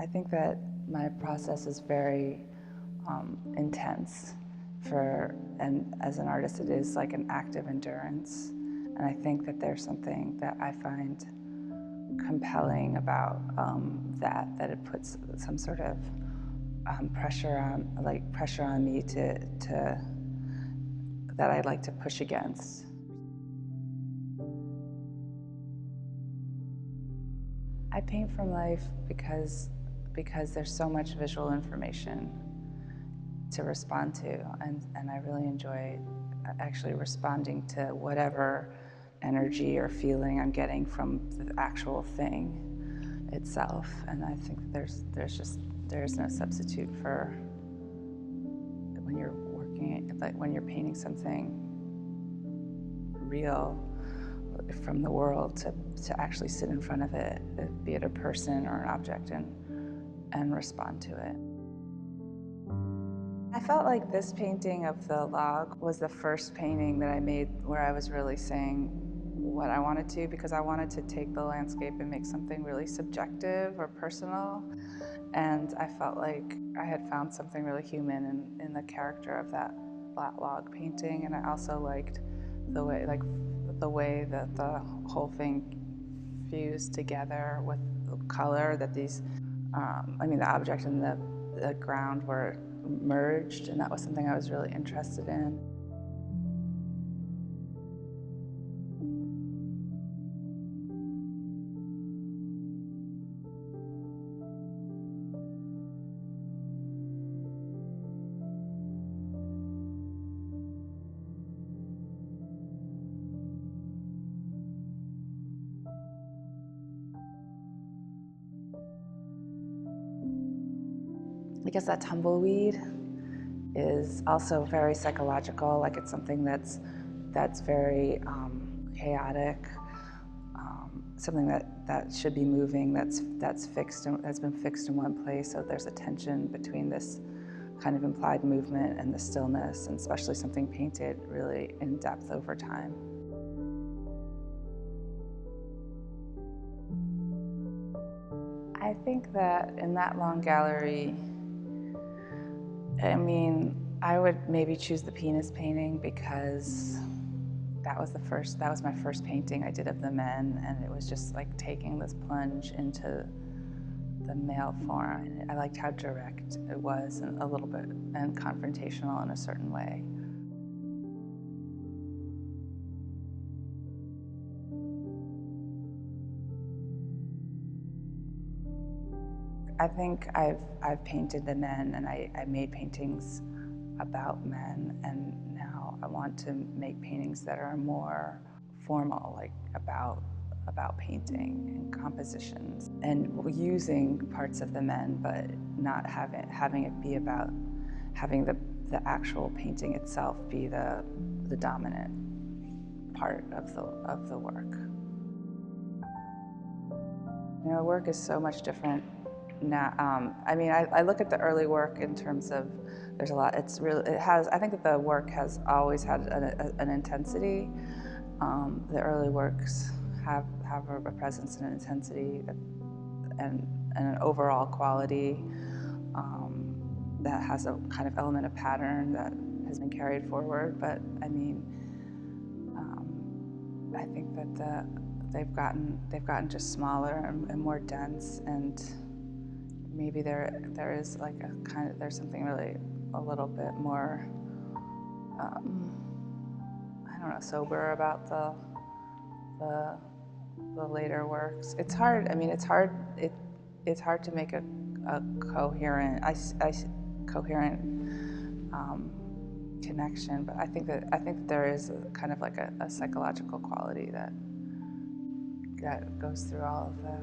I think that my process is very intense and as an artist it is like an active endurance. And I think that there's something that I find compelling about that it puts some sort of pressure on me that I like to push against. I paint from life because there's so much visual information to respond to, and I really enjoy actually responding to whatever energy or feeling I'm getting from the actual thing itself. And I think there's no substitute for when you're working, like when you're painting something real from the world, to actually sit in front of it, be it a person or an object, and respond to it. I felt like this painting of the log was the first painting that I made where I was really saying what I wanted to, because I wanted to take the landscape and make something really subjective or personal. And I felt like I had found something really human in the character of that log painting. And I also liked the way that the whole thing fused together with the color, that these, the object and the ground were merged, and that was something I was really interested in. I guess that tumbleweed is also very psychological. Like, it's something that's very chaotic, something that should be moving, that's fixed, that's been fixed in one place. So there's a tension between this kind of implied movement and the stillness, and especially something painted really in depth over time. I think that in that long gallery, I would maybe choose the penis painting, because that was my first painting I did of the men, and it was just like taking this plunge into the male form. I liked how direct it was, and a little bit, and confrontational in a certain way. I think I've painted the men, and I made paintings about men, and now I want to make paintings that are more formal, like about painting and compositions, and using parts of the men, but not having it be about having the actual painting itself be the dominant part of the work. Work is so much different now. I look at the early work in terms of, there's a lot. I think that the work has always had an intensity. The early works have a presence and an intensity and an overall quality that has a kind of element of pattern that has been carried forward. But I think that they've gotten just smaller and more dense, and maybe there is like there's something really a little bit more I don't know, sober about the later works. It's hard. It's hard to make a coherent connection. But I think that there is kind of like a psychological quality that goes through all of the